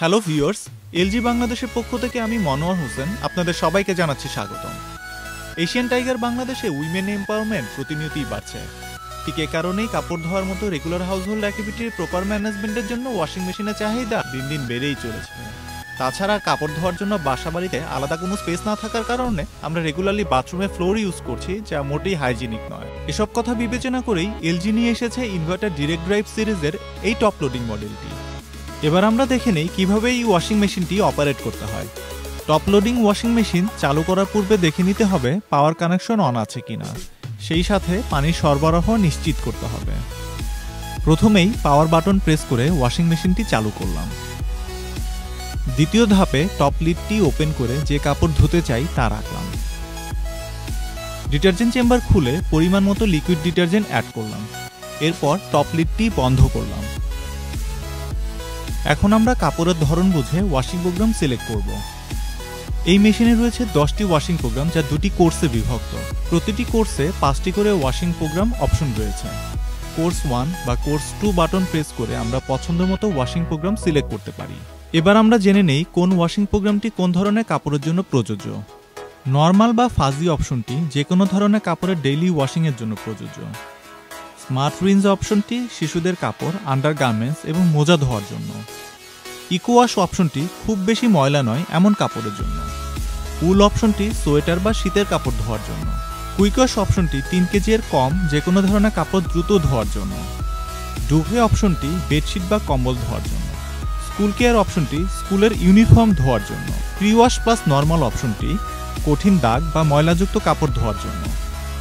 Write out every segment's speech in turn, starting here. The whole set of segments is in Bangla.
হ্যালো ভিউয়ার্স, এলজি বাংলাদেশের পক্ষ থেকে আমি মনোয়ার হোসেন আপনাদের সবাইকে জানাচ্ছি স্বাগতম। এশিয়ান টাইগার বাংলাদেশে উইমেন এম্পাওয়ারমেন্ট প্রতিনিয়তই বাড়ছে। ঠিক এ কারণেই কাপড় ধোয়ার মতো রেগুলার হাউসহোল্ড অ্যাক্টিভিটির প্রপার ম্যানেজমেন্টের জন্য ওয়াশিং মেশিনের চাহিদা দিন দিন বেড়েই চলেছে। তাছাড়া কাপড় ধোয়ার জন্য বাসাবাড়িতে আলাদা কোনো স্পেস না থাকার কারণে আমরা রেগুলারলি বাথরুমে ফ্লোর ইউজ করছি, যা মোটেই হাইজিনিক নয়। এসব কথা বিবেচনা করেই এলজি নিয়ে এসেছে ইনভার্টার ডিরেক্ট ড্রাইভ সিরিজের এই টপ লোডিং মডেলটি। এবার আমরা দেখে নেই কিভাবে এই ওয়াশিং মেশিনটি অপারেট করতে হয়। টপ লোডিং ওয়াশিং মেশিন চালু করার পূর্বে দেখে নিতে হবে পাওয়ার কানেকশন অন আছে কিনা, সেই সাথে পানির সরবরাহ নিশ্চিত করতে হবে। প্রথমেই পাওয়ার বাটন প্রেস করে ওয়াশিং মেশিনটি চালু করলাম। দ্বিতীয় ধাপে টপ লিডটি ওপেন করে যে কাপড় ধুতে চাই তা রাখলাম। ডিটারজেন্ট চেম্বার খুলে পরিমাণ মতো লিকুইড ডিটারজেন্ট অ্যাড করলাম। এরপর টপ লিডটি বন্ধ করলাম। এখন আমরা কাপড়ের ধরন বুঝে ওয়াশিং প্রোগ্রাম সিলেক্ট করব। এই মেশিনে রয়েছে 10টি ওয়াশিং প্রোগ্রাম, যা 2টি কোর্সে বিভক্ত। প্রতিটি কোর্সে 5টি করে ওয়াশিং প্রোগ্রাম অপশন রয়েছে। কোর্স 1 বা কোর্স 2 বাটন প্রেস করে আমরা পছন্দ মতো ওয়াশিং প্রোগ্রাম সিলেক্ট করতে পারি। এবার আমরা জেনে নেই কোন ওয়াশিং প্রোগ্রামটি কোন ধরনের কাপড়ের জন্য প্রযোজ্য। নর্মাল বা ফাজি অপশনটি যে কোনো ধরনের কাপড়ের ডেইলি ওয়াশিংয়ের জন্য প্রযোজ্য। স্মার্ট রিন্স অপশনটি শিশুদের কাপড়, আন্ডারগার্মেন্টস এবং মোজা ধোয়ার জন্য। ইকো ওয়াশ অপশনটি খুব বেশি ময়লা নয় এমন কাপড়ের জন্য। উল অপশনটি সোয়েটার বা শীতের কাপড় ধোয়ার জন্য। কুইক ওয়াশ অপশনটি 3 কেজি এর কম যে কোনো ধরনের কাপড় দ্রুত ধোয়ার জন্য। ডুভে অপশনটি বেডশিট বা কম্বল ধোয়ার জন্য। স্কুল কেয়ার অপশনটি স্কুলের ইউনিফর্ম ধোয়ার জন্য। প্রি ওয়াশ প্লাস নর্মাল অপশনটি কঠিন দাগ বা ময়লাযুক্ত কাপড় ধোয়ার জন্য।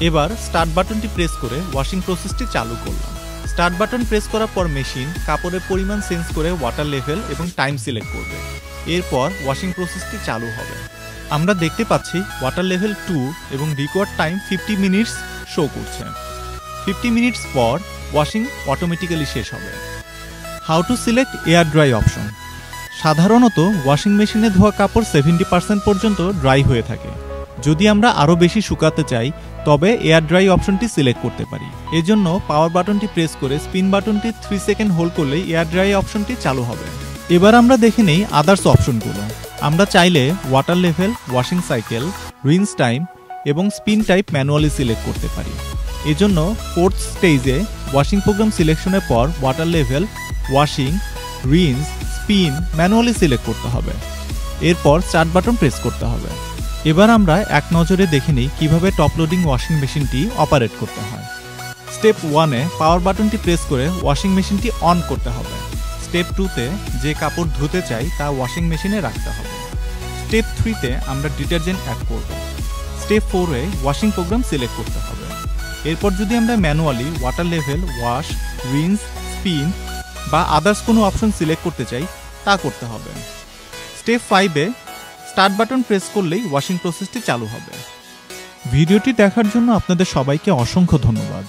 এবার স্টার্ট বাটনটি প্রেস করে ওয়াশিং প্রসেসটি চালু করলাম। স্টার্ট বাটন প্রেস করার পর মেশিন কাপড়ের পরিমাণ সেন্স করে ওয়াটার লেভেল এবং টাইম সিলেক্ট করবে। এরপর ওয়াশিং প্রসেসটি চালু হবে। আমরা দেখতে পাচ্ছি ওয়াটার লেভেল 2 এবং রিকোয়ার্ড টাইম 50 মিনিটস শো করছে। 50 মিনিটস পর ওয়াশিং অটোমেটিক্যালি শেষ হবে। How to select air dry option. সাধারণত ওয়াশিং মেশিনে ধোয়া কাপড় 70% পর্যন্ত ড্রাই হয়ে থাকে। যদি আমরা আরও বেশি শুকাতে চাই তবে এয়ার ড্রাই অপশনটি সিলেক্ট করতে পারি। এজন্য পাওয়ার বাটনটি প্রেস করে স্পিন বাটনটি 3 সেকেন্ড হোল্ড করলেই এয়ার ড্রাই অপশনটি চালু হবে। এবার আমরা দেখে নেই আদার্স অপশনগুলো। আমরা চাইলে water level, washing cycle, rinse time এবং স্পিন টাইপ ম্যানুয়ালি সিলেক্ট করতে পারি। এজন্য 4th স্টেজে ওয়াশিং প্রোগ্রাম সিলেকশনের পর water level, washing, rinse, spin manually select করতে হবে। এরপর স্টার্ট বাটন প্রেস করতে হবে। এবার আমরা এক নজরে দেখে নিই কিভাবে টপ লোডিং ওয়াশিং মেশিনটি অপারেট করতে হয়। স্টেপ 1-এ পাওয়ার বাটনটি প্রেস করে ওয়াশিং মেশিনটি অন করতে হবে। স্টেপ 2-তে যে কাপড় ধুতে চাই তা ওয়াশিং মেশিনে রাখতে হবে। স্টেপ 3-তে আমরা ডিটারজেন্ট অ্যাড করব। স্টেপ 4-এ ওয়াশিং প্রোগ্রাম সিলেক্ট করতে হবে। এরপর যদি আমরা manually water level, wash, rinse, spin বা আদার্স কোনো অপশন সিলেক্ট করতে চাই তা করতে হবে। স্টেপ 5-এ স্টার্ট বাটন প্রেস করলেই ওয়াশিং প্রসেসটি চালু হবে। ভিডিওটি দেখার জন্য আপনাদের সবাইকে অসংখ্য ধন্যবাদ।